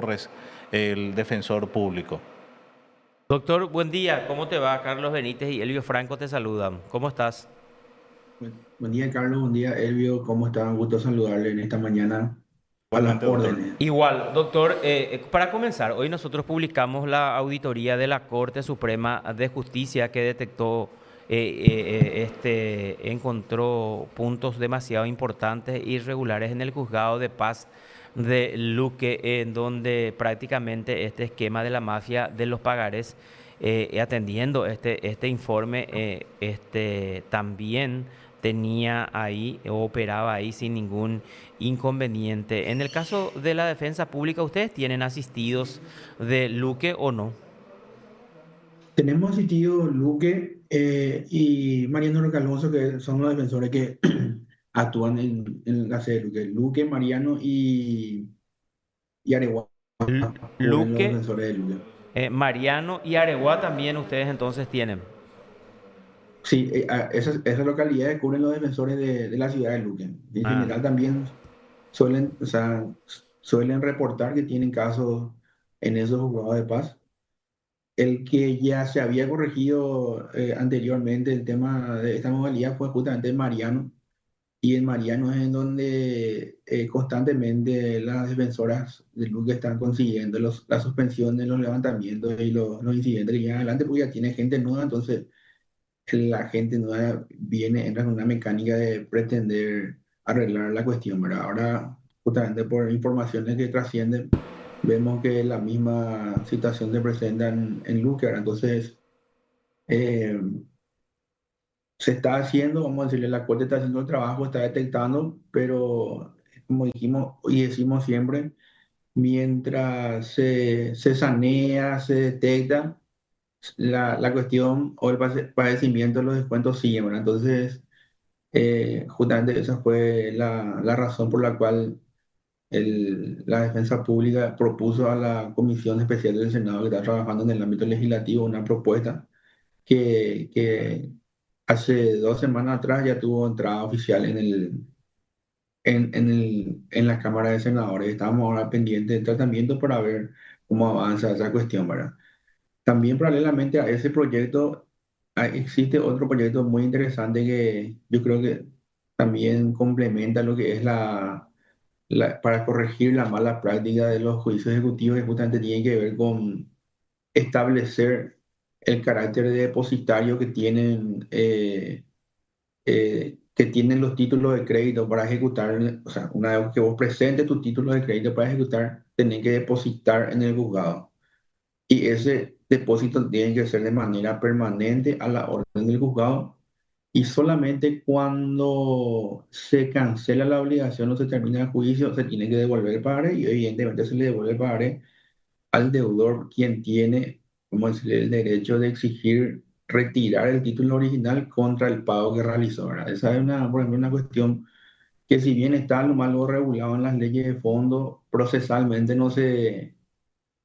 Torres, el defensor público. Doctor, buen día. ¿Cómo te va? Carlos Benítez y Elvio Franco te saludan. ¿Cómo estás? Buen día, Carlos. Buen día, Elvio. ¿Cómo está? Un gusto saludarle en esta mañana. A las Igualmente, doctor. órdenes. Igual, doctor, para comenzar, hoy nosotros publicamos la auditoría de la Corte Suprema de Justicia que detectó, encontró puntos demasiado importantes e irregulares en el juzgado de paz de Luque, en donde prácticamente este esquema de la mafia de los pagares, atendiendo este informe, también tenía ahí, operaba ahí sin ningún inconveniente. En el caso de la defensa pública, ¿ustedes tienen asistidos de Luque o no? Tenemos asistido Luque y Mariano Roque Alonso, que son los defensores que actúan en la sede de Luque. Luque, Mariano y Areguá cubren los Luque, defensores de Luque. Mariano y Areguá también ustedes entonces tienen. Sí, esas localidades cubren los defensores de la ciudad de Luque. En Ah, general también suelen, o sea, suelen reportar que tienen casos en esos juzgados de paz. El que ya se había corregido anteriormente el tema de esta modalidad fue justamente el Mariano, y en Mariano es en donde constantemente las defensoras del Luque están consiguiendo la suspensión de los levantamientos y los incidentes que llegan adelante, porque ya tiene gente nueva, entonces la gente nueva entra con una mecánica de pretender arreglar la cuestión, ¿verdad? Ahora, justamente por informaciones que trascienden, vemos que la misma situación se presenta en Luque, ¿verdad? Entonces, eh, se está haciendo, vamos a decirle, la Corte está haciendo el trabajo, está detectando, pero como dijimos y decimos siempre, mientras se sanea, se detecta, la cuestión o el padecimiento de los descuentos sigue, ¿verdad? Entonces, justamente esa fue la razón por la cual la Defensa Pública propuso a la Comisión Especial del Senado que está trabajando en el ámbito legislativo una propuesta que hace 2 semanas atrás ya tuvo entrada oficial en la Cámara de Senadores. Estamos ahora pendientes del tratamiento para ver cómo avanza esa cuestión, ¿verdad? También paralelamente a ese proyecto existe otro proyecto muy interesante que yo creo que también complementa lo que es para corregir la mala práctica de los juicios ejecutivos, que justamente tiene que ver con establecer el carácter de depositario que tienen los títulos de crédito para ejecutar. O sea, una vez que vos presentes tus títulos de crédito para ejecutar, tenés que depositar en el juzgado. Y ese depósito tiene que ser de manera permanente a la orden del juzgado. Y solamente cuando se cancela la obligación o se termina el juicio, se tiene que devolver el pagaré, y evidentemente se le devuelve el pagaré al deudor, quien tiene, como decirle, el derecho de exigir retirar el título original contra el pago que realizó, ¿verdad? Esa es por ejemplo, una cuestión que, si bien está lo malo regulado en las leyes de fondo, procesalmente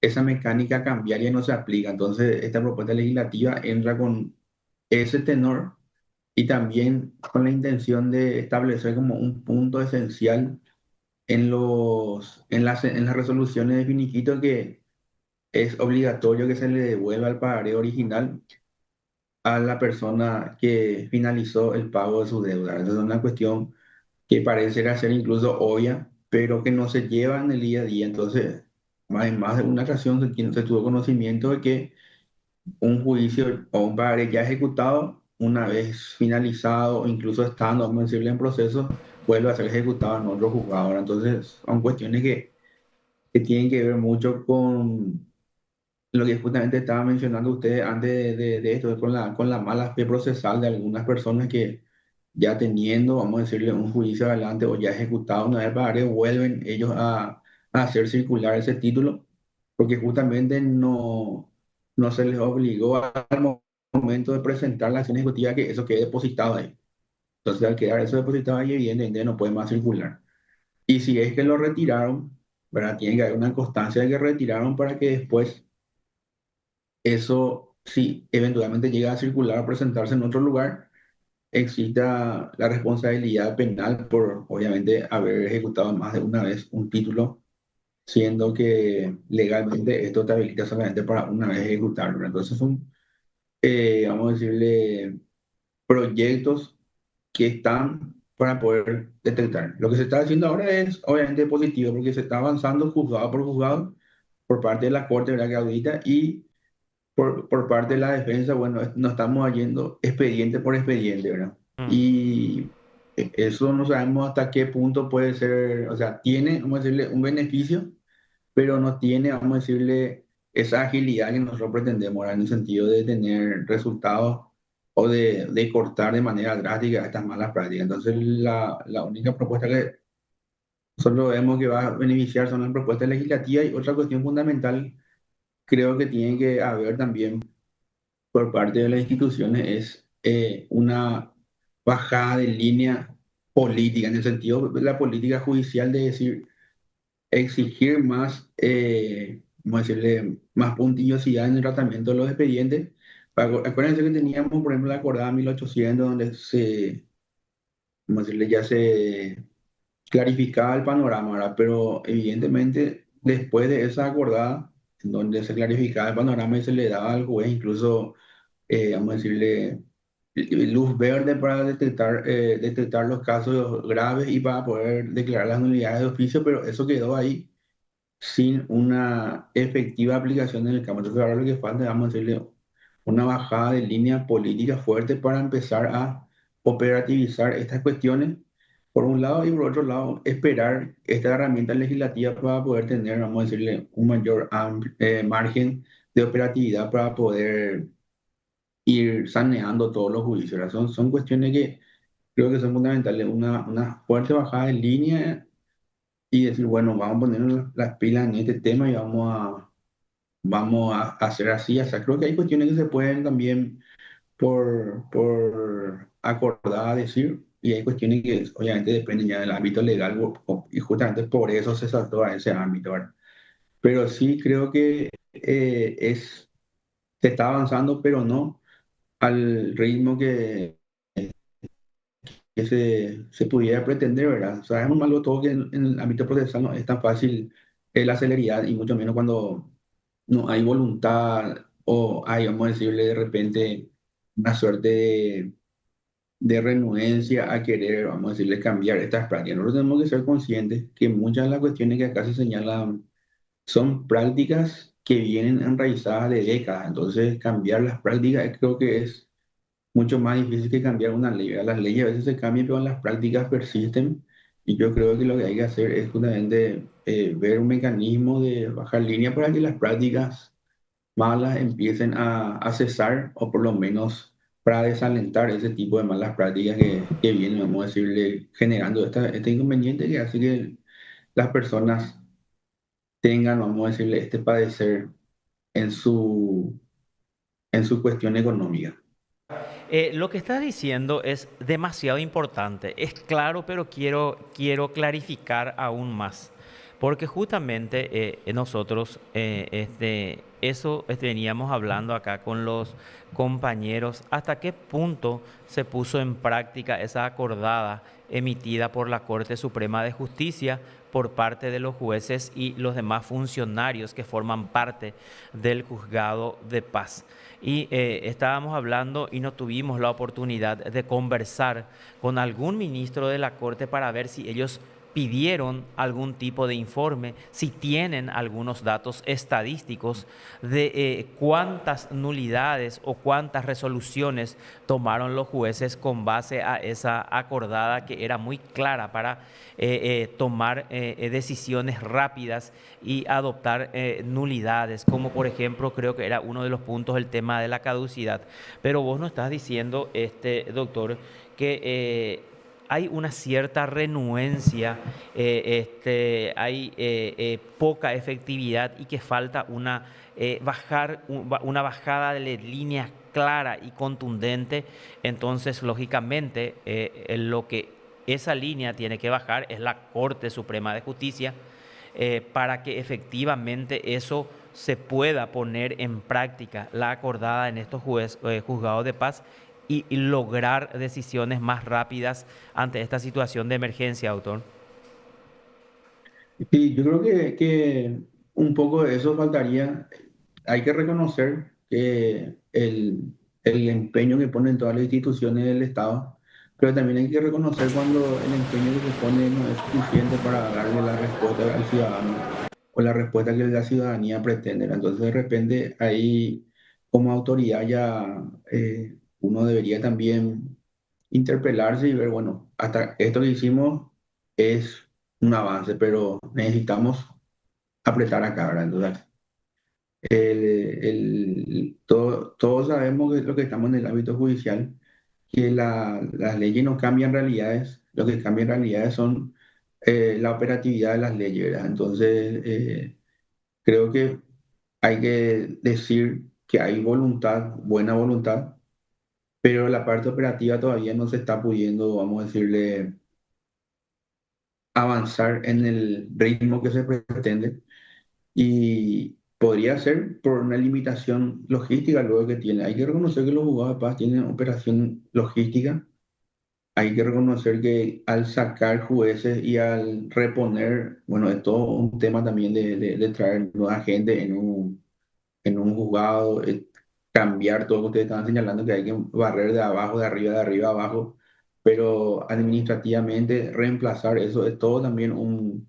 esa mecánica cambiaria no se aplica. Entonces, esta propuesta legislativa entra con ese tenor y también con la intención de establecer como un punto esencial en las resoluciones de finiquito, que es obligatorio que se le devuelva el pagaré original a la persona que finalizó el pago de su deuda. Esa es una cuestión que parece ser incluso obvia, pero que no se lleva en el día a día. Entonces, más de una ocasión se tuvo conocimiento de que un juicio o un pagaré ya ejecutado, una vez finalizado o incluso estando, vamos a decirle, en proceso, vuelve a ser ejecutado en otro juzgado. Ahora, entonces, son cuestiones que tienen que ver mucho con lo que justamente estaba mencionando usted antes de esto, con la mala fe procesal de algunas personas que, ya teniendo, vamos a decirle, un juicio adelante o ya ejecutado una vez pagaré, vuelven ellos a hacer circular ese título, porque justamente no se les obligó al momento de presentar la acción ejecutiva que eso quede depositado ahí. Entonces, al quedar eso depositado ahí, evidentemente no puede más circular. Y si es que lo retiraron, ¿verdad? Tiene que haber una constancia de que retiraron, para que después eso, si eventualmente llega a circular o presentarse en otro lugar, exista la responsabilidad penal por, obviamente, haber ejecutado más de una vez un título siendo que legalmente esto te habilita solamente para una vez ejecutarlo. Entonces son, vamos a decirle, proyectos que están para poder detectar. Lo que se está haciendo ahora es obviamente positivo porque se está avanzando juzgado por juzgado por parte de la Corte, ¿verdad? Que audita y por parte de la defensa, bueno, nos estamos yendo expediente por expediente, ¿verdad? Mm. Y eso no sabemos hasta qué punto puede ser, o sea, tiene, vamos a decirle, un beneficio, pero no tiene, vamos a decirle, esa agilidad que nosotros pretendemos, ¿verdad? En el sentido de tener resultados o de cortar de manera drástica estas malas prácticas. Entonces, la única propuesta que solo vemos que va a beneficiar son las propuestas legislativas y otra cuestión fundamental creo que tiene que haber también por parte de las instituciones es una bajada de línea política, en el sentido de la política judicial de decir, exigir más, vamos a decirle, más puntillosidad en el tratamiento de los expedientes. Acuérdense que teníamos, por ejemplo, la acordada 1800, donde vamos a decirle, ya se clarificaba el panorama, ¿verdad? Pero evidentemente, después de esa acordada, en donde se clarificaba el panorama y se le daba al juez incluso vamos a decirle, luz verde para detectar los casos graves y para poder declarar las nulidades de oficio, pero eso quedó ahí sin una efectiva aplicación en el campo. Entonces ahora lo que falta es, vamos a decirle, una bajada de línea política fuerte para empezar a operativizar estas cuestiones, por un lado, y por otro lado, esperar esta herramienta legislativa para poder tener, vamos a decirle, un mayor margen de operatividad para poder ir saneando todos los juicios, ¿verdad? Son cuestiones que creo que son fundamentales, una fuerte bajada en línea y decir, bueno, vamos a poner las pilas en este tema y vamos a hacer así. O sea, creo que hay cuestiones que se pueden también por acordar decir y hay cuestiones que obviamente dependen ya del ámbito legal y justamente por eso se saltó a ese ámbito, ¿verdad? Pero sí creo que se está avanzando, pero no al ritmo que se pudiera pretender, ¿verdad? Sabemos algo todo que en el ámbito procesal no es tan fácil la celeridad y mucho menos cuando no hay voluntad o hay, vamos a decirle, de repente una suerte de renuencia a querer, vamos a decirle, cambiar estas prácticas. Nosotros tenemos que ser conscientes que muchas de las cuestiones que acá se señalan son prácticas que vienen enraizadas de décadas. Entonces, cambiar las prácticas creo que es mucho más difícil que cambiar una ley, ¿verdad? Las leyes a veces se cambian, pero las prácticas persisten. Y yo creo que lo que hay que hacer es justamente ver un mecanismo de bajar línea para que las prácticas malas empiecen a cesar o por lo menos para desalentar ese tipo de malas prácticas que vienen, vamos a decirle, generando este inconveniente que hace que las personas tengan, vamos a decirle, este padecer en en su cuestión económica. Lo que estás diciendo es demasiado importante. Es claro, pero quiero clarificar aún más. Porque justamente nosotros veníamos hablando acá con los compañeros, hasta qué punto se puso en práctica esa acordada emitida por la Corte Suprema de Justicia por parte de los jueces y los demás funcionarios que forman parte del juzgado de paz. Y estábamos hablando y no tuvimos la oportunidad de conversar con algún ministro de la Corte para ver si ellos pidieron algún tipo de informe, si tienen algunos datos estadísticos de cuántas nulidades o cuántas resoluciones tomaron los jueces con base a esa acordada que era muy clara para tomar decisiones rápidas y adoptar nulidades, como por ejemplo creo que era uno de los puntos el tema de la caducidad. Pero vos nos estás diciendo, doctor, que hay una cierta renuencia, hay poca efectividad y que falta una bajada de línea clara y contundente. Entonces, lógicamente, lo que esa línea tiene que bajar es la Corte Suprema de Justicia para que efectivamente eso se pueda poner en práctica, la acordada en estos juzgados de paz y lograr decisiones más rápidas ante esta situación de emergencia, autor. Sí, yo creo que un poco de eso faltaría. Hay que reconocer que el empeño que ponen todas las instituciones del Estado, pero también hay que reconocer cuando el empeño que se pone no es suficiente para darle la respuesta al ciudadano o la respuesta que la ciudadanía pretende. Entonces, de repente, ahí como autoridad ya uno debería también interpelarse y ver, bueno, hasta esto que hicimos es un avance, pero necesitamos apretar acá, ¿verdad? Entonces, todos sabemos que lo que estamos en el ámbito judicial, que las leyes no cambian realidades, lo que cambian realidades son la operatividad de las leyes, ¿verdad? Entonces, creo que hay que decir que hay voluntad, buena voluntad, pero la parte operativa todavía no se está pudiendo, vamos a decirle, avanzar en el ritmo que se pretende. Y podría ser por una limitación logística luego que tiene. Hay que reconocer que los juzgados de paz tienen operación logística. Hay que reconocer que al sacar jueces y al reponer, bueno, es todo un tema también de traer nueva gente en un juzgado, cambiar todo lo que ustedes estaban señalando, que hay que barrer de arriba a abajo, pero administrativamente reemplazar eso es todo también un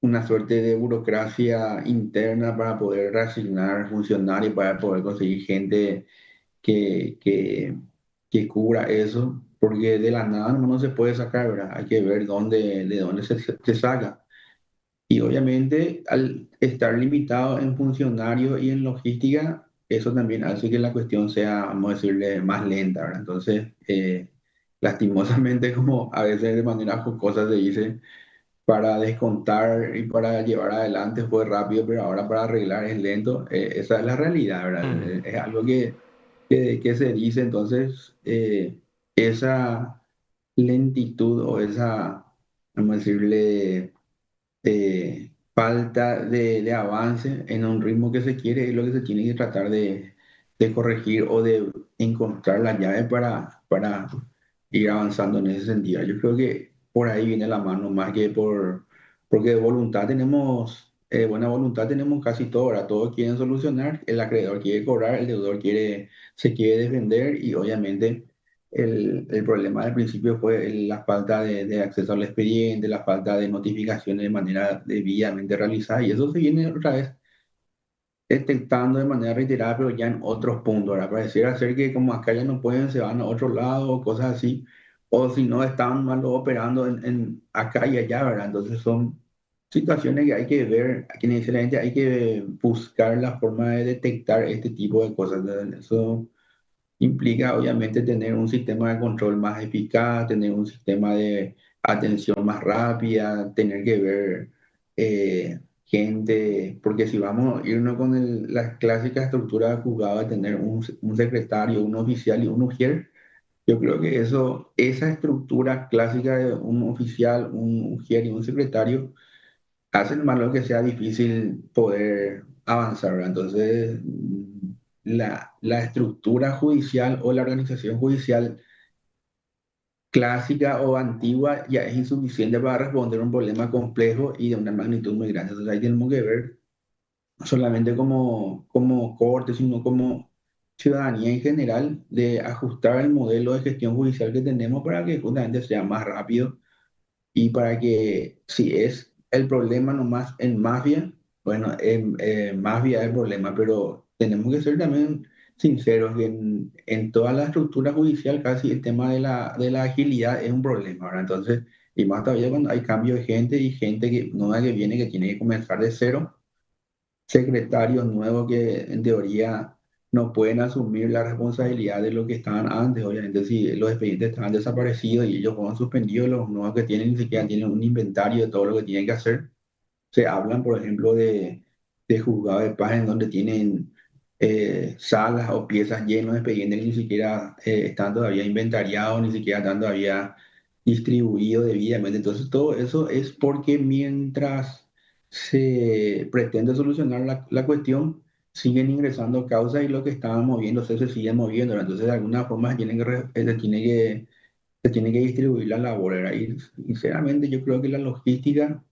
una suerte de burocracia interna para poder reasignar funcionarios, para poder conseguir gente que, que, que cubra eso, porque de la nada no se puede sacar, ¿verdad? Hay que ver de dónde se saca. Y obviamente al estar limitado en funcionarios y en logística, eso también hace que la cuestión sea, vamos a decirle, más lenta, ¿verdad? Entonces, lastimosamente, como a veces de manera jocosa se dice, para descontar y para llevar adelante fue rápido, pero ahora para arreglar es lento. Esa es la realidad, ¿verdad? Mm, Es algo que se dice, entonces, esa lentitud o esa, vamos a decirle, falta de avance en un ritmo que se quiere es lo que se tiene que tratar de corregir o de encontrar la llave para ir avanzando en ese sentido. Yo creo que por ahí viene la mano más que porque de voluntad tenemos, buena voluntad tenemos casi todo, ahora todos quieren solucionar, el acreedor quiere cobrar, el deudor se quiere defender y obviamente el problema del principio fue la falta de acceso al expediente, la falta de notificaciones de manera debidamente realizada, y eso se viene otra vez detectando de manera reiterada, pero ya en otros puntos, ¿verdad? Pareciera ser que como acá ya no pueden, se van a otro lado o cosas así, o si no, están mal operando en acá y allá, ¿verdad? Entonces son situaciones que hay que ver, que necesariamente hay que buscar la forma de detectar este tipo de cosas, ¿verdad? Eso implica obviamente tener un sistema de control más eficaz, tener un sistema de atención más rápida, tener que ver gente, porque si vamos a irnos con la clásica estructura de juzgado de tener un secretario, un oficial y un ujier, yo creo que esa estructura clásica de un oficial, un ujier y un secretario hacen más lo que sea difícil poder avanzar, ¿verdad? Entonces, la estructura judicial o la organización judicial clásica o antigua ya es insuficiente para responder a un problema complejo y de una magnitud muy grande. Entonces, ahí tenemos que ver, no solamente como corte, sino como ciudadanía en general, de ajustar el modelo de gestión judicial que tenemos para que justamente sea más rápido y para que si es el problema nomás en mafia, bueno, en mafia es el problema, pero tenemos que ser también sinceros que en toda la estructura judicial casi el tema de la agilidad es un problema, ¿verdad? Entonces, y más todavía cuando hay cambio de gente y gente que nueva que viene que tiene que comenzar de cero, secretarios nuevos que en teoría no pueden asumir la responsabilidad de lo que estaban antes. Obviamente, si los expedientes estaban desaparecidos y ellos fueron suspendidos, los nuevos que tienen ni siquiera tienen un inventario de todo lo que tienen que hacer. Se hablan, por ejemplo, de juzgados de paz en donde tienen salas o piezas llenas de expedientes que ni siquiera están todavía inventariados, ni siquiera están todavía distribuidos debidamente. Entonces, todo eso es porque mientras se pretende solucionar la cuestión, siguen ingresando causas y lo que estaban moviéndose se siguen moviendo, ¿verdad? Entonces, de alguna forma, se tiene que se tiene que distribuir la labor, ¿verdad? Y sinceramente yo creo que la logística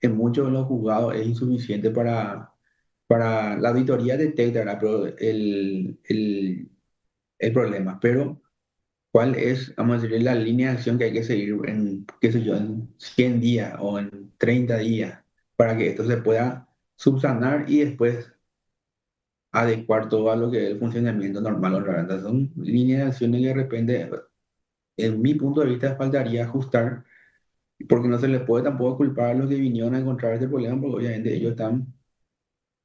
en muchos de los juzgados es insuficiente para la auditoría detecta, ¿verdad? Pero el problema. Pero, ¿cuál es, vamos a decir, la línea de acción que hay que seguir en, qué sé yo, en 100 días o en 30 días para que esto se pueda subsanar y después adecuar todo a lo que es el funcionamiento normal? Entonces, son líneas de acción que de repente, en mi punto de vista, faltaría ajustar, porque no se les puede tampoco culpar a los que vinieron a encontrar este problema, porque obviamente ellos están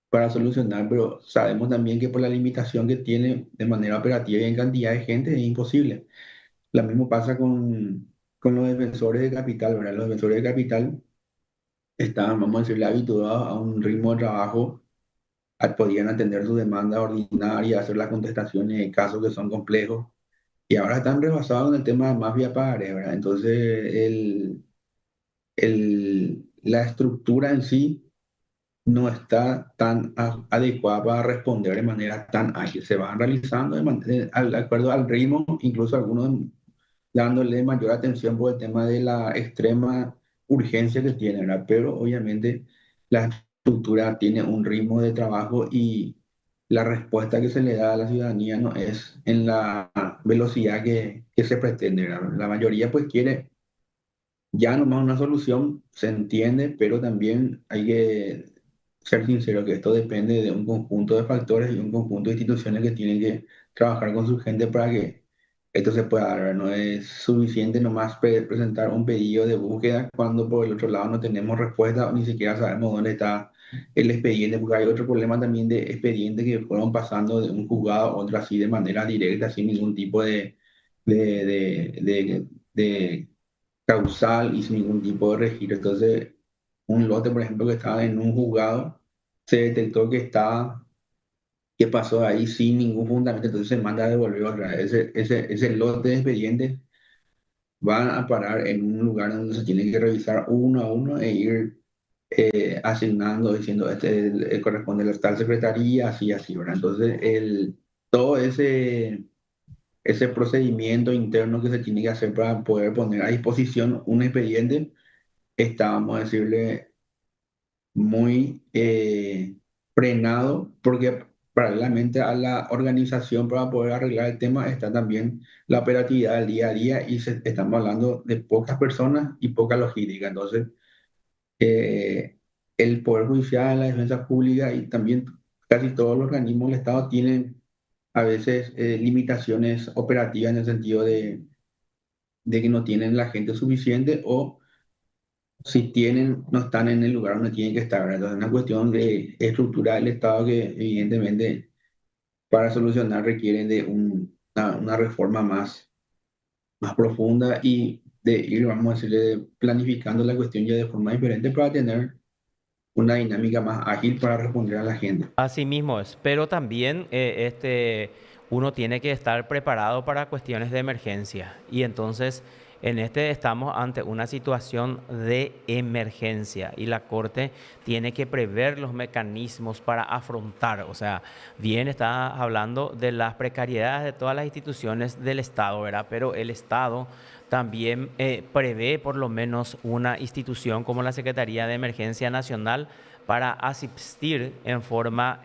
para solucionar, pero sabemos también que por la limitación que tiene de manera operativa y en cantidad de gente es imposible. Lo mismo pasa con los defensores de capital, ¿verdad? Los defensores de capital estaban, vamos a decirle, habituados a un ritmo de trabajo, podían atender sus demandas ordinarias, hacer las contestaciones de casos que son complejos, y ahora están rebasados en el tema de mafia pagaré, ¿verdad? Entonces, la estructura en sí no está tan adecuada para responder de manera tan ágil. Se van realizando de acuerdo al ritmo, incluso algunos dándole mayor atención por el tema de la extrema urgencia que tiene, ¿verdad? Pero obviamente la estructura tiene un ritmo de trabajo y la respuesta que se le da a la ciudadanía no es en la velocidad que se pretende, ¿verdad? La mayoría pues quiere ya nomás una solución, se entiende, pero también hay que ser sincero que esto depende de un conjunto de factores y un conjunto de instituciones que tienen que trabajar con su gente para que esto se pueda dar, ¿verdad? No es suficiente nomás presentar un pedido de búsqueda cuando por el otro lado no tenemos respuesta o ni siquiera sabemos dónde está el expediente, porque hay otro problema también de expedientes que fueron pasando de un juzgado a otro así de manera directa, sin ningún tipo de, de, de, de causal y sin ningún tipo de registro. Entonces, un lote, por ejemplo, que estaba en un juzgado, se detectó que pasó ahí sin ningún fundamento, entonces se manda a devolver otra vez. Ese lote de expedientes van a parar en un lugar donde se tiene que revisar uno a uno e ir asignando, diciendo, este corresponde a la tal secretaría, así, así, ¿verdad? Entonces, todo ese procedimiento interno que se tiene que hacer para poder poner a disposición un expediente está, vamos a decirle, muy frenado, porque paralelamente a la organización para poder arreglar el tema está también la operatividad del día a día y estamos hablando de pocas personas y poca logística. Entonces, eh, el Poder Judicial, la defensa pública y también casi todos los organismos del Estado tienen a veces limitaciones operativas en el sentido de que no tienen la gente suficiente o si tienen, no están en el lugar donde tienen que estar, ¿verdad? Entonces, es una cuestión de estructura del Estado que evidentemente para solucionar requieren de una reforma más profunda y de ir, vamos a decirle, planificando la cuestión ya de forma diferente para tener una dinámica más ágil para responder a la gente. Así mismo es, pero también uno tiene que estar preparado para cuestiones de emergencia y entonces en este estamos ante una situación de emergencia y la Corte tiene que prever los mecanismos para afrontar, o sea, bien está hablando de las precariedades de todas las instituciones del Estado, ¿verdad? Pero el Estado también prevé por lo menos una institución como la Secretaría de Emergencia Nacional para asistir en forma,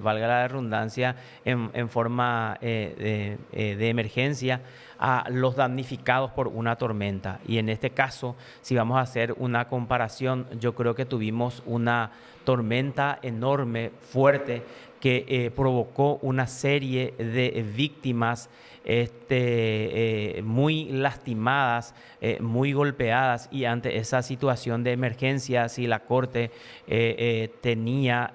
valga la redundancia, en forma de emergencia a los damnificados por una tormenta. Y en este caso, si vamos a hacer una comparación, yo creo que tuvimos una tormenta enorme, fuerte, que provocó una serie de víctimas muy lastimadas, muy golpeadas y ante esa situación de emergencia, si la Corte tenía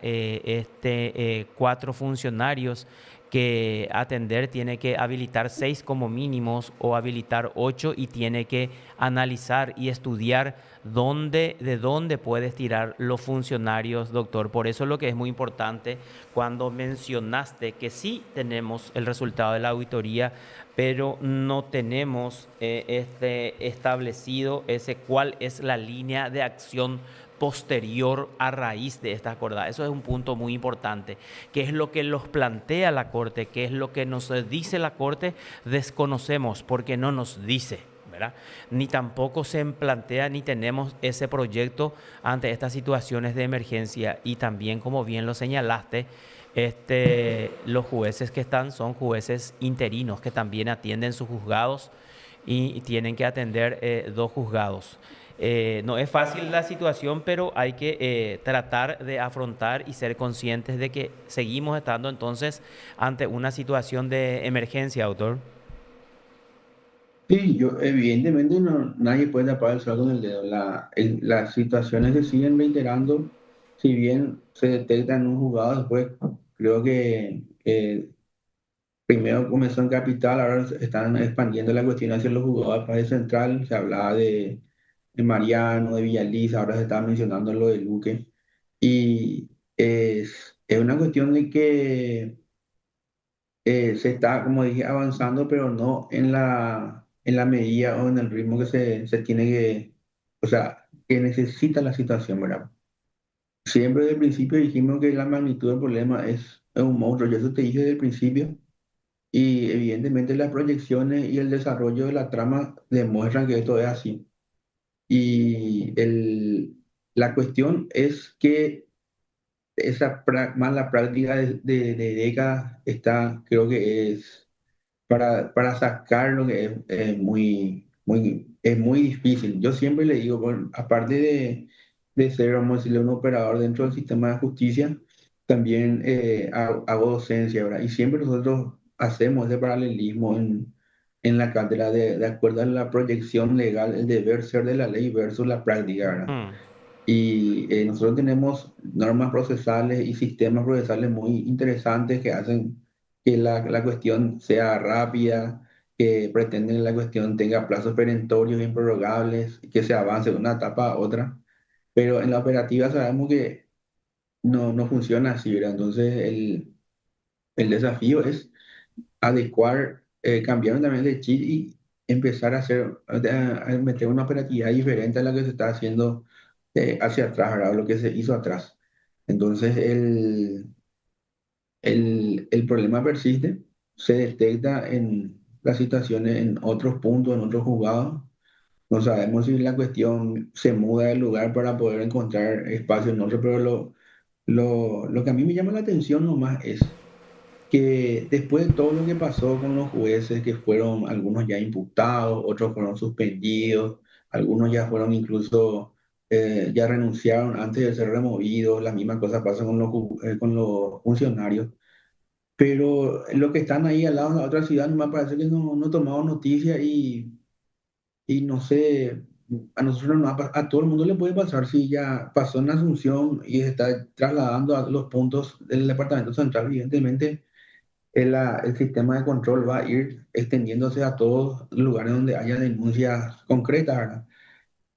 4 funcionarios que atender, tiene que habilitar 6 como mínimos o habilitar 8 y tiene que analizar y estudiar de dónde puedes tirar los funcionarios, doctor. Por eso lo que es muy importante cuando mencionaste que sí tenemos el resultado de la auditoría, pero no tenemos establecido ese cuál es la línea de acción posterior a raíz de esta acordada. Eso es un punto muy importante. ¿Qué es lo que los plantea la Corte? ¿Qué es lo que nos dice la Corte? Desconocemos porque no nos dice, ¿verdad? Ni tampoco se plantea ni tenemos ese proyecto ante estas situaciones de emergencia. Y también, como bien lo señalaste, los jueces que están son jueces interinos que también atienden sus juzgados y tienen que atender dos juzgados. No es fácil la situación, pero hay que tratar de afrontar y ser conscientes de que seguimos estando entonces ante una situación de emergencia, autor. Sí, yo evidentemente no, nadie puede tapar el sol con el dedo. Las situaciones se siguen reiterando, si bien se detectan en un juzgado, después creo que primero comenzó en Capital, ahora se están expandiendo la cuestión hacia los juzgados de Paz Central, se hablaba de Mariano, de Villaliza, ahora se está mencionando lo de Luque, y es una cuestión de que se está, como dije, avanzando, pero no en la medida o en el ritmo que se tiene que, o sea, que necesita la situación, ¿verdad? Siempre desde el principio dijimos que la magnitud del problema es un monstruo, yo eso te dije desde el principio, y evidentemente las proyecciones y el desarrollo de la trama demuestran que esto es así. Y la cuestión es que esa mala práctica de décadas está, creo que es para sacarlo que es es muy difícil. Yo siempre le digo, bueno, aparte de ser, vamos a decirle, un operador dentro del sistema de justicia, también hago docencia, ¿verdad? Y siempre nosotros hacemos ese paralelismo en la cátedra de acuerdo a la proyección legal, el deber ser de la ley versus la práctica, ¿verdad? Mm, Y nosotros tenemos normas procesales y sistemas procesales muy interesantes que hacen que la cuestión sea rápida, que pretenden que la cuestión tenga plazos perentorios improrrogables, que se avance de una etapa a otra. Pero en la operativa sabemos que no funciona así, ¿verdad? Entonces el desafío es adecuar, cambiar también de chip y empezar a hacer, a meter una operatividad diferente a la que se está haciendo hacia atrás, ¿verdad? Lo que se hizo atrás. Entonces el problema persiste, se detecta en las situaciones en otros puntos, en otros juzgados. No sabemos si la cuestión se muda del lugar para poder encontrar espacio en otro, pero lo que a mí me llama la atención nomás es que después de todo lo que pasó con los jueces, que fueron algunos ya imputados, otros fueron suspendidos, algunos ya fueron incluso, ya renunciaron antes de ser removidos, la misma cosa pasa con con los funcionarios, pero los que están ahí al lado en la otra ciudad, me parece que no tomaron noticia y no sé, a nosotros no, a todo el mundo le puede pasar si ya pasó en Asunción y se está trasladando a los puntos del departamento central, evidentemente el sistema de control va a ir extendiéndose a todos los lugares donde haya denuncias concretas, ¿verdad?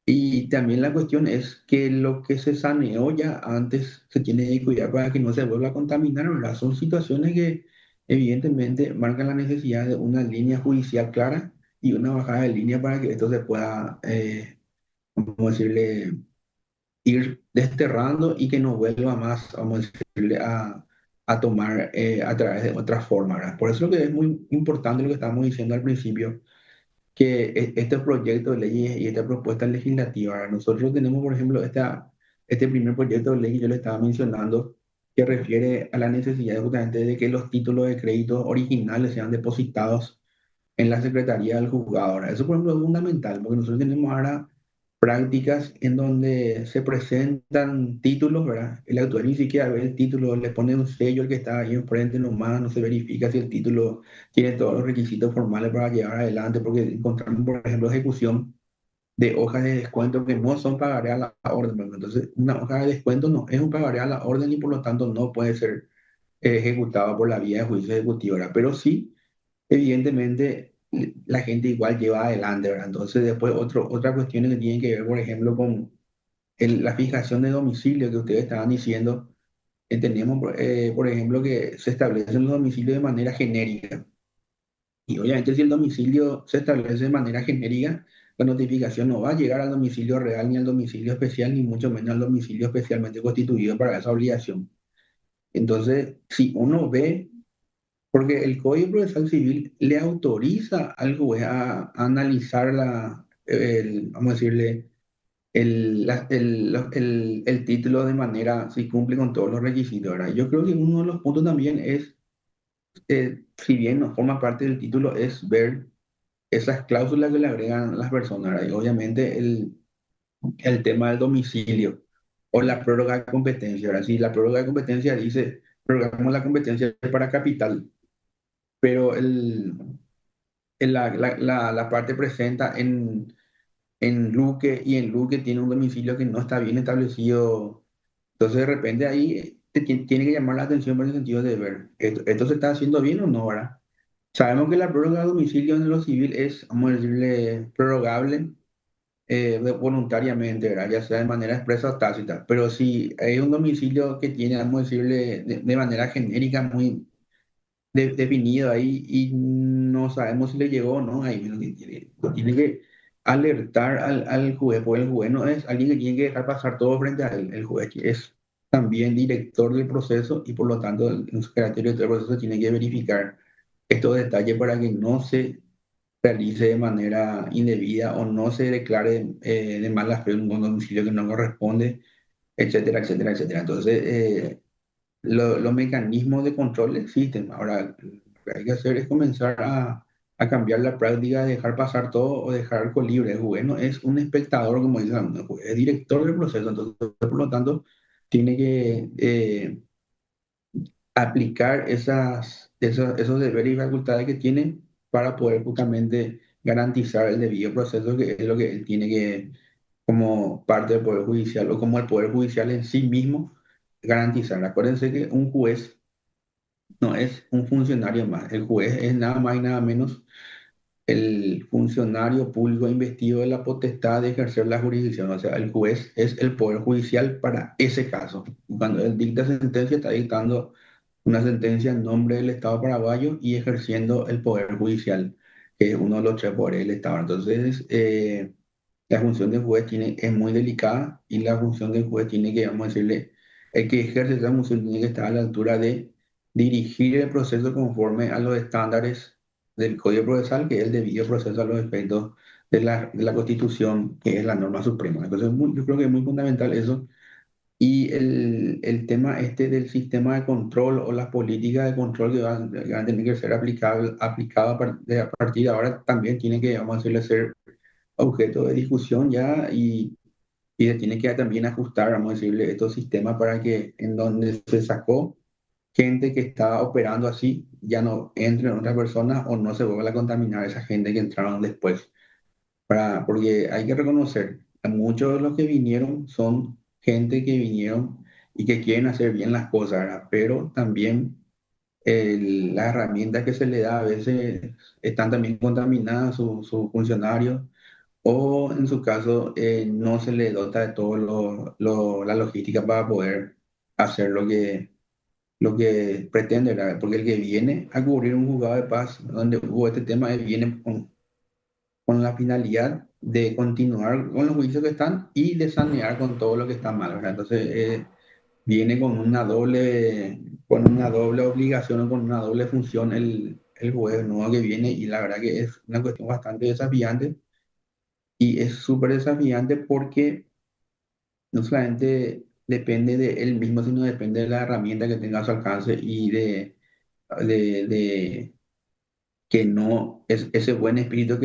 Y también la cuestión es que lo que se saneó ya antes se tiene que cuidar para que no se vuelva a contaminar, ¿verdad? Son situaciones que evidentemente marcan la necesidad de una línea judicial clara y una bajada de línea para que esto se pueda, vamos a decirle, ir desterrando y que no vuelva más, vamos a decirle, a tomar a través de otra forma, ¿verdad? Por eso lo que es muy importante lo que estábamos diciendo al principio, que este proyecto de ley y esta propuesta legislativa, ¿verdad? Nosotros tenemos, por ejemplo, este primer proyecto de ley que yo le estaba mencionando, que refiere a la necesidad justamente de que los títulos de crédito originales sean depositados en la Secretaría del Juzgado. Ahora, eso, por ejemplo, es fundamental, porque nosotros tenemos ahora prácticas en donde se presentan títulos, ¿verdad? El autor ni siquiera ve el título, le pone un sello al que está ahí enfrente nomás, no se verifica si el título tiene todos los requisitos formales para llevar adelante, porque encontramos, por ejemplo, ejecución de hojas de descuento que no son pagaré a la orden, ¿verdad? Entonces, una hoja de descuento no es un pagaré a la orden y por lo tanto no puede ser ejecutado por la vía de juicio ejecutivo, ¿verdad? Pero sí evidentemente la gente igual lleva adelante, ¿verdad? Entonces después otra cuestión que tienen que ver, por ejemplo, con la fijación de domicilio que ustedes estaban diciendo. Entendemos, por ejemplo, que se establecen los domicilios de manera genérica. Y obviamente si el domicilio se establece de manera genérica, la notificación no va a llegar al domicilio real ni al domicilio especial, ni mucho menos al domicilio especialmente constituido para esa obligación. Entonces, si uno ve, porque el Código Procesal Civil le autoriza al juez a analizar vamos a decirle, el título de manera, si cumple con todos los requisitos, ¿verdad? Yo creo que uno de los puntos también es, si bien no forma parte del título, es ver esas cláusulas que le agregan las personas, ¿verdad? Y obviamente el tema del domicilio o la prórroga de competencia, ¿verdad? Si la prórroga de competencia dice, prorrogamos la competencia para capital, pero la parte presenta en Luque y en Luque tiene un domicilio que no está bien establecido. Entonces, de repente ahí tiene que llamar la atención por el sentido de ver, ¿esto se está haciendo bien o no, verdad? Sabemos que la prórroga de domicilio en lo civil es, vamos a decirle, prorrogable voluntariamente, ¿verdad? Ya sea de manera expresa o tácita. Pero si hay un domicilio que tiene, vamos a decirle, de manera genérica muy definido ahí y no sabemos si le llegó o no, ahí tiene que alertar al juez, porque el juez no es alguien que tiene que dejar pasar todo frente a él. El juez que es también director del proceso y por lo tanto en su carácter de director del proceso tiene que verificar estos detalles para que no se realice de manera indebida o no se declare de mala fe un domicilio que no corresponde, etcétera, etcétera, etcétera. Entonces, los mecanismos de control existen. Ahora, lo que hay que hacer es comenzar a cambiar la práctica de dejar pasar todo o dejar algo libre. El juez no es un espectador, como dicen algunos, el juez es director del proceso, entonces, por lo tanto, tiene que aplicar esos deberes y facultades que tiene para poder justamente garantizar el debido proceso, que es lo que él tiene que, como parte del Poder Judicial o como el Poder Judicial en sí mismo, garantizar. Acuérdense que un juez no es un funcionario más. El juez es nada más y nada menos el funcionario público investido de la potestad de ejercer la jurisdicción. O sea, el juez es el poder judicial para ese caso. Cuando él dicta sentencia, está dictando una sentencia en nombre del Estado paraguayo y ejerciendo el poder judicial, que es uno de los tres poderes del Estado. Entonces, la función del juez es muy delicada y la función del juez tiene que, vamos a decirle, el que ejerce esa función tiene que estar a la altura de dirigir el proceso conforme a los estándares del Código Procesal, que es el debido proceso a los efectos de la Constitución, que es la norma suprema. Entonces, yo creo que es muy fundamental eso. Y el tema este del sistema de control o las políticas de control que van a tener que ser aplicadas a partir de ahora también tiene que, vamos a decirle, ser objeto de discusión ya y se tiene que también ajustar, vamos a decirle, estos sistemas para que en donde se sacó gente que estaba operando así, ya no entren otras personas o no se vuelva a contaminar esa gente que entraron después. Porque hay que reconocer, a muchos de los que vinieron son gente que vinieron y que quieren hacer bien las cosas, ¿verdad? Pero también las herramientas que se le da a veces están también contaminadas sus funcionarios o en su caso no se le dota de todo la logística para poder hacer lo que pretende, ¿verdad? Porque el que viene a cubrir un juzgado de paz donde hubo este tema, él viene con la finalidad de continuar con los juicios que están y de sanear con todo lo que está mal, ¿verdad? Entonces viene con una doble obligación o con una doble función el juez nuevo que viene y la verdad que es una cuestión bastante desafiante y es súper desafiante porque no solamente depende de él mismo, sino depende de la herramienta que tenga a su alcance y de que no, ese buen espíritu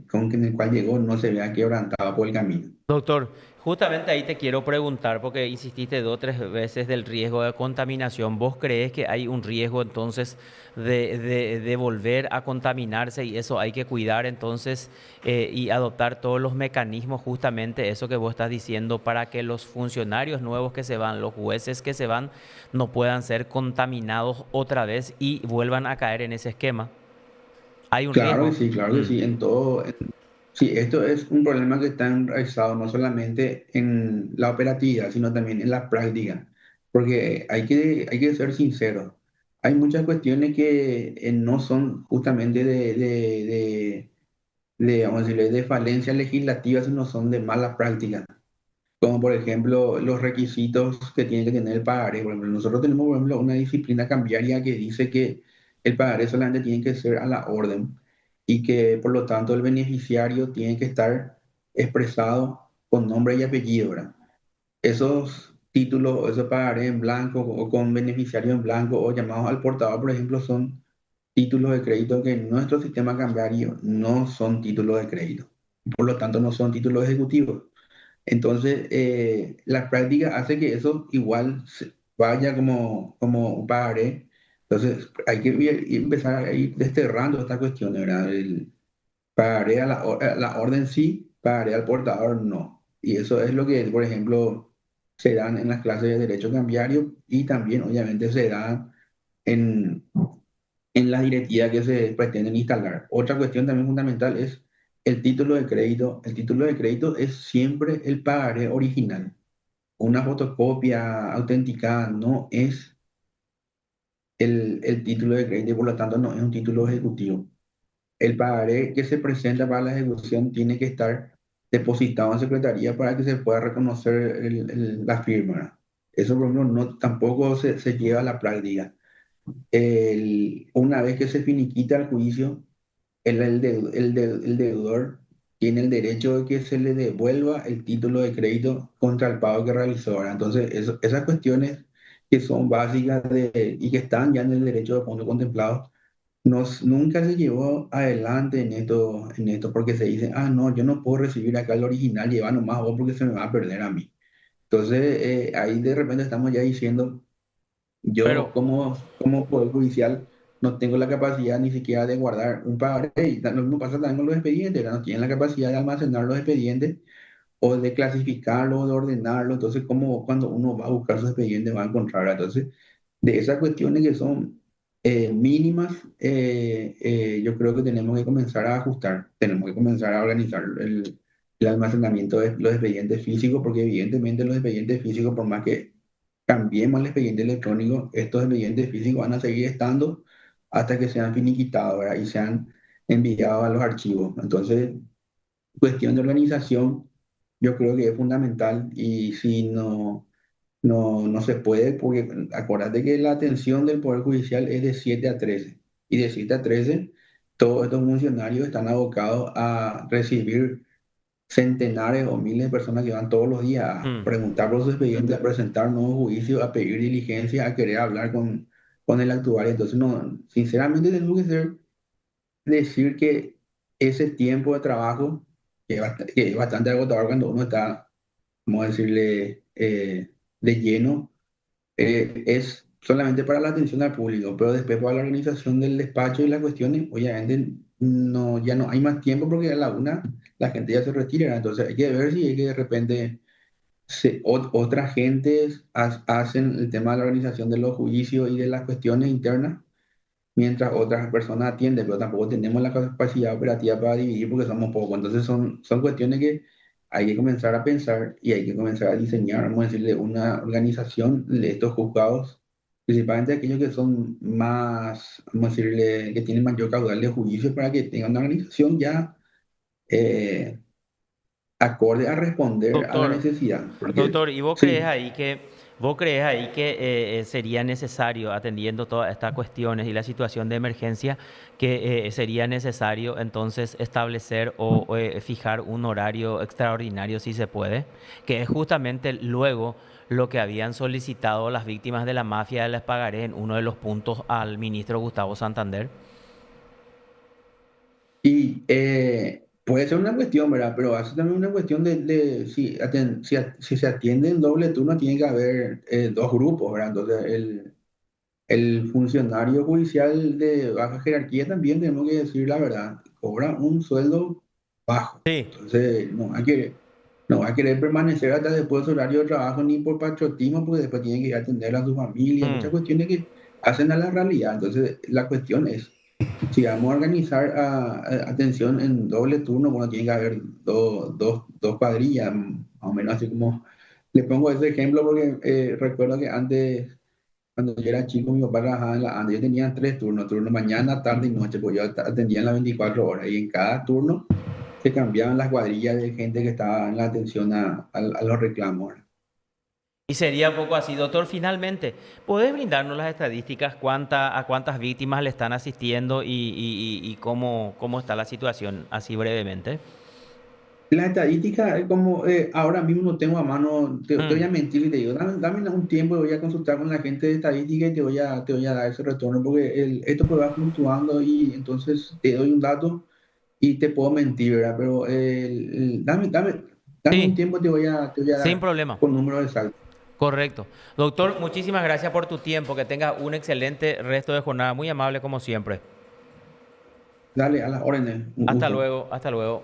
con el cual llegó no se vea quebrantado por el camino. Doctor, justamente ahí te quiero preguntar, porque insististe dos o tres veces del riesgo de contaminación. ¿Vos crees que hay un riesgo entonces de volver a contaminarse y eso hay que cuidar entonces y adoptar todos los mecanismos, justamente eso que vos estás diciendo, para que los funcionarios nuevos que se van, los jueces que se van, no puedan ser contaminados otra vez y vuelvan a caer en ese esquema? ¿Hay un Claro que riesgo? sí, claro que Mm. sí, en todo. Sí, esto es un problema que está enraizado no solamente en la operatividad, sino también en la práctica, porque hay que ser sinceros. Hay muchas cuestiones que no son justamente vamos a decirle, de falencias legislativas, sino son de mala práctica. Como por ejemplo los requisitos que tiene que tener el pagaré. Por ejemplo, nosotros tenemos, por ejemplo, una disciplina cambiaria que dice que el pagaré solamente tiene que ser a la orden y que por lo tanto el beneficiario tiene que estar expresado con nombre y apellido, ¿verdad? Esos títulos, o esos pagaré en blanco o con beneficiario en blanco o llamados al portador, por ejemplo, son títulos de crédito que en nuestro sistema cambiario no son títulos de crédito. Por lo tanto, no son títulos ejecutivos. Entonces, la práctica hace que eso igual vaya como un pagaré. Entonces, hay que empezar a ir desterrando esta cuestión, ¿verdad? El pagaré a la orden sí, pagaré al portador no. Y eso es lo que, por ejemplo, se dan en las clases de derecho cambiario y también, obviamente, se dan en, en las directivas que se pretenden instalar. Otra cuestión también fundamental es el título de crédito. El título de crédito es siempre el pagaré original. Una fotocopia autenticada no es el título de crédito y por lo tanto no es un título ejecutivo. El pagaré que se presenta para la ejecución tiene que estar depositado en secretaría para que se pueda reconocer la firma. Eso, por ejemplo, no, tampoco se lleva a la práctica. Una vez que se finiquita el juicio, el deudor tiene el derecho de que se le devuelva el título de crédito contra el pago que realizó, ¿verdad? Entonces, esas cuestiones que son básicas y que están ya en el derecho de fondo contemplado, nunca se llevó adelante en esto porque se dice, ah, no, yo no puedo recibir acá el original, lleva nomás vos porque se me va a perder a mí. Entonces, ahí de repente estamos ya diciendo yo Pero, como Poder Judicial no tengo la capacidad ni siquiera de guardar un pagaré. Y lo mismo pasa también con los expedientes, ¿verdad? No tienen la capacidad de almacenar los expedientes o de clasificarlos o de ordenarlos. Entonces, ¿cómo cuando uno va a buscar sus expedientes va a encontrar? Entonces, de esas cuestiones que son mínimas, yo creo que tenemos que comenzar a ajustar, tenemos que comenzar a organizar el almacenamiento de los expedientes físicos, porque evidentemente los expedientes físicos, por más que cambiemos el expediente electrónico, estos expedientes físicos van a seguir estando hasta que sean finiquitados, ¿verdad? Y sean enviados a los archivos. Entonces, cuestión de organización, yo creo que es fundamental y si no se puede, porque acuérdate que la atención del Poder Judicial es de 7 a 13 y de 7 a 13 todos estos funcionarios están abocados a recibir centenares o miles de personas que van todos los días a mm, preguntar por sus expedientes, a presentar nuevos juicios, a pedir diligencia, a querer hablar con el actuario. Entonces, no, sinceramente tenemos que decir que ese tiempo de trabajo, que es bastante agotador cuando uno está, vamos a decirle, de lleno, es solamente para la atención al público, pero después para la organización del despacho y las cuestiones, obviamente no, ya no hay más tiempo porque a la una la gente ya se retira, entonces hay que ver si hay que de repente otras gentes hacen el tema de la organización de los juicios y de las cuestiones internas, mientras otras personas atienden, pero tampoco tenemos la capacidad operativa para dividir porque somos pocos. Entonces son cuestiones que hay que comenzar a pensar y hay que comenzar a diseñar, vamos a decirle, una organización de estos juzgados, principalmente aquellos que son más, vamos a decirle, que tienen mayor caudal de juicio para que tengan una organización ya eh, acorde a responder a la doctor, necesidad. Porque doctor, ¿y sí. vos crees ahí que sería necesario, atendiendo todas estas cuestiones y la situación de emergencia, que sería necesario entonces establecer o fijar un horario extraordinario si se puede? Que es justamente luego lo que habían solicitado las víctimas de la mafia de Les Pagaré en uno de los puntos al ministro Gustavo Santander. Y puede ser una cuestión, ¿verdad? Pero hace también una cuestión de si, si se atiende en doble turno, tiene que haber dos grupos, ¿verdad? Entonces, el funcionario judicial de baja jerarquía también, tenemos que decir la verdad, cobra un sueldo bajo. Sí. Entonces, no va a querer permanecer hasta después de su horario de trabajo ni por patriotismo, porque después tiene que ir a atender a su familia, Mm. muchas cuestiones que hacen a la realidad. Entonces, la cuestión es si vamos a organizar atención en doble turno, bueno, tiene que haber dos cuadrillas, más o menos así como le pongo ese ejemplo porque recuerdo que antes, cuando yo era chico, mi papá trabajaba en la ANDA, yo tenía tres turnos, turno mañana, tarde y noche, pues yo atendía en las 24 horas y en cada turno se cambiaban las cuadrillas de gente que estaba en la atención a los reclamos, ¿verdad? Y sería un poco así, doctor. Finalmente, ¿podés brindarnos las estadísticas a cuántas víctimas le están asistiendo y cómo está la situación, así brevemente? La estadística, como ahora mismo no tengo a mano, te voy Mm, a mentir y te digo, dame un tiempo y voy a consultar con la gente de estadística y te voy a dar ese retorno, porque esto pues va fluctuando y entonces te doy un dato y te puedo mentir, ¿verdad? Pero dame un sí, tiempo y te voy a sin dar problema. con números exactos. Correcto. Doctor, muchísimas gracias por tu tiempo. Que tenga un excelente resto de jornada. Muy amable como siempre. Dale, a las órdenes, un Hasta gusto. luego, hasta luego.